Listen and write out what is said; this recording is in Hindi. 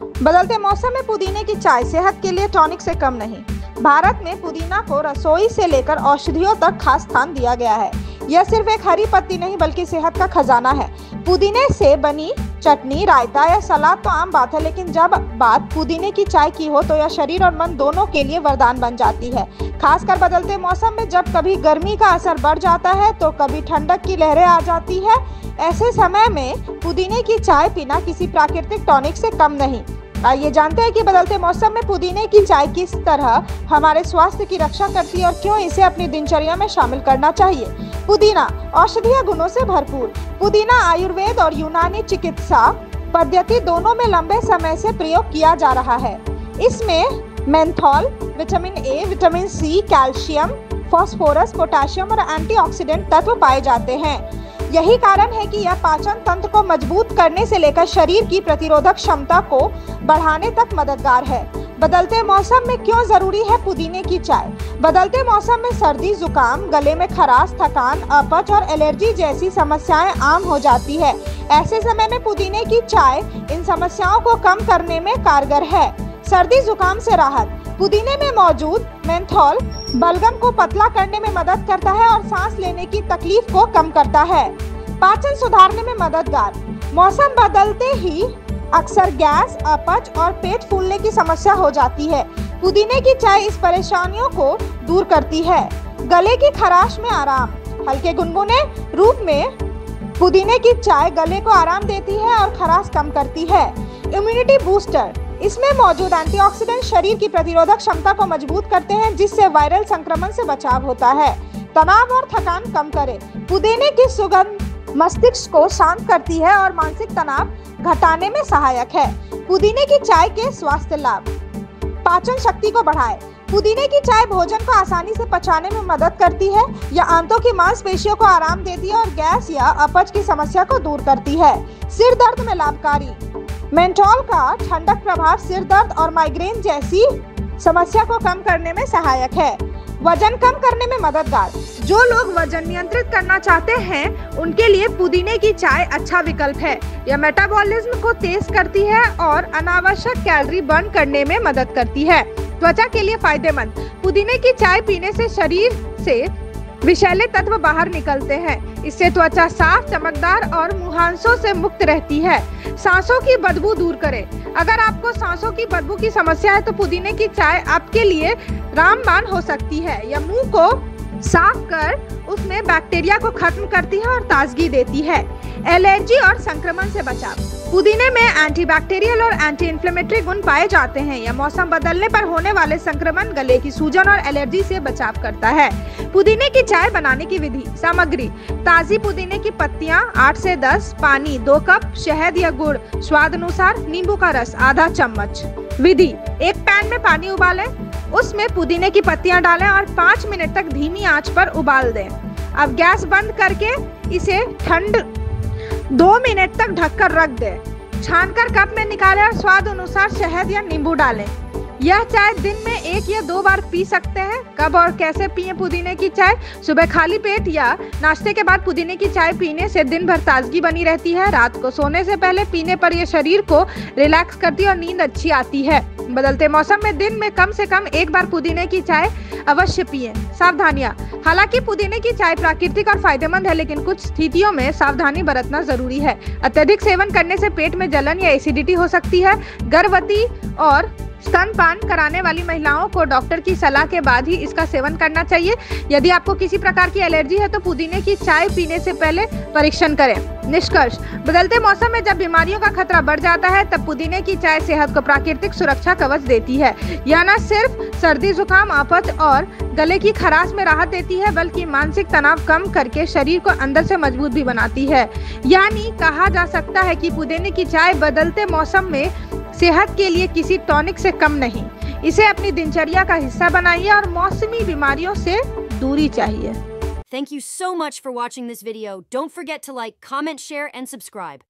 बदलते मौसम में पुदीने की चाय सेहत के लिए टॉनिक से कम नहीं। भारत में पुदीना को रसोई से लेकर औषधियों तक खास स्थान दिया गया है। यह सिर्फ एक हरी पत्ती नहीं बल्कि सेहत का खजाना है। पुदीने से बनी चटनी, रायता या सलाद तो आम बात है, लेकिन जब बात पुदीने की चाय की हो तो यह शरीर और मन दोनों के लिए वरदान बन जाती है। खासकर बदलते मौसम में जब कभी गर्मी का असर बढ़ जाता है तो कभी ठंडक की लहरें आ जाती है। ऐसे समय में पुदीने की चाय पीना किसी प्राकृतिक टॉनिक से कम नहीं। आइए जानते हैं कि बदलते मौसम में पुदीने की चाय किस तरह हमारे स्वास्थ्य की रक्षा करती है और क्यों इसे अपनी दिनचर्या में शामिल करना चाहिए। पुदीना औषधीय गुणों से भरपूर। पुदीना आयुर्वेद और यूनानी चिकित्सा पद्धति दोनों में लंबे समय से प्रयोग किया जा रहा है। इसमें menthol, vitamin A, vitamin C, calcium, phosphorus, potassium और एंटीऑक्सीडेंट तत्व पाए जाते हैं। यही कारण है कि यह पाचन तंत्र को मजबूत करने से लेकर शरीर की प्रतिरोधक क्षमता को बढ़ाने तक मददगार है। बदलते मौसम में क्यों जरूरी है पुदीने की चाय? बदलते मौसम में सर्दी, जुकाम, गले में खराश, थकान, अपच और एलर्जी जैसी समस्याएं आम हो जाती है। ऐसे समय में पुदीने की चाय इन समस्याओं को कम करने में कारगर है। सर्दी जुकाम से राहत। पुदीने में मौजूद मेंथॉल बलगम को पतला करने में मदद करता है और सांस लेने की तकलीफ को कम करता है। पाचन सुधारने में मददगार। मौसम बदलते ही अक्सर गैस, अपच और पेट फूलने की समस्या हो जाती है। पुदीने की चाय इस परेशानियों को दूर करती है। गले की खराश में आराम। हल्के गुनगुने रूप में पुदीने की चाय गले को आराम देती है और खराश कम करती है। Immunity booster. इसमें मौजूद एंटीऑक्सीडेंट शरीर की प्रतिरोधक क्षमता को मजबूत करते हैं, जिससे वायरल संक्रमण से बचाव होता है। तनाव और थकान कम करे। पुदीने की सुगंध मस्तिष्क को शांत करती है और मानसिक तनाव घटाने में सहायक है। पुदीने की चाय के स्वास्थ्य लाभ। पाचन शक्ति को बढ़ाए। पुदीने की चाय भोजन को आसानी से पचाने में मदद करती है। यह आंतों की मांसपेशियों को आराम देती है और गैस या अपच की समस्या को दूर करती है। सिर दर्द में लाभकारी। मेंथॉल का ठंडक प्रभाव सिर दर्द और माइग्रेन जैसी समस्या को कम करने में सहायक है। वजन कम करने में मददगार। जो लोग वजन नियंत्रित करना चाहते हैं उनके लिए पुदीने की चाय अच्छा विकल्प है। यह मेटाबॉलिज्म को तेज करती है और अनावश्यक कैलोरी बर्न करने में मदद करती है। त्वचा के लिए फायदेमंद। पुदीने की चाय पीने से शरीर से विषैले तत्व बाहर निकलते हैं। इससे त्वचा साफ, चमकदार और मुहांसों से मुक्त रहती है। सांसों की बदबू दूर करे। अगर आपको सांसों की बदबू की समस्या है तो पुदीने की चाय आपके लिए रामबाण हो सकती है। यह मुंह को साफ कर उसमें बैक्टीरिया को खत्म करती है और ताजगी देती है। एलर्जी और संक्रमण से बचाव। पुदीने में एंटीबैक्टीरियल और एंटी इन्फ्लेमेटरी गुण पाए जाते हैं। यह मौसम बदलने पर होने वाले संक्रमण, गले की सूजन और एलर्जी से बचाव करता है। पुदीने की चाय बनाने की विधि। सामग्री। ताजी पुदीने की पत्तियां 8 से 10, पानी 2 कप, शहद या गुड़ स्वाद अनुसार, नींबू का रस आधा चम्मच। विधि। एक पैन में पानी उबालें, उसमें पुदीने की पत्तियां डालें और 5 मिनट तक धीमी आंच पर उबाल दें। अब गैस बंद करके इसे ठंड 2 मिनट तक ढककर रख दें। छानकर कप में निकालें और स्वाद अनुसार शहद या नींबू डालें। यह चाय दिन में 1 या 2 बार पी सकते हैं। कब और कैसे पिएं पुदीने की चाय? सुबह खाली पेट या नाश्ते के बाद पुदीने की चाय पीने से दिन भर ताजगी बनी रहती है। रात को सोने से पहले पीने पर यह शरीर को रिलैक्स करती है और नींद अच्छी आती है। बदलते मौसम में दिन में कम से कम 1 बार पुदीने की चाय अवश्य पिएं। सावधानियां। हालांकि पुदीने की चाय प्राकृतिक और फायदेमंद है, लेकिन कुछ स्थितियों में सावधानी बरतना जरूरी है। अत्यधिक सेवन करने से पेट में जलन या एसिडिटी हो सकती है। गर्भवती और स्तनपान कराने वाली महिलाओं को डॉक्टर की सलाह के बाद ही इसका सेवन करना चाहिए। यदि आपको किसी प्रकार की एलर्जी है तो पुदीने की चाय पीने से पहले परीक्षण करें। निष्कर्ष। बदलते मौसम में जब बीमारियों का खतरा बढ़ जाता है तब पुदीने की चाय सेहत को प्राकृतिक सुरक्षा कवच देती है। यह न सिर्फ सर्दी, जुकाम, अपच और गले की खराश में राहत देती है, बल्कि मानसिक तनाव कम करके शरीर को अंदर से मजबूत भी बनाती है। यानी कहा जा सकता है कि पुदीने की चाय बदलते मौसम में सेहत के लिए किसी टॉनिक से कम नहीं। इसे अपनी दिनचर्या का हिस्सा बनाइए और मौसमी बीमारियों से दूरी चाहिए। Thank you so much for watching this video. Don't forget to like, comment, share, and subscribe.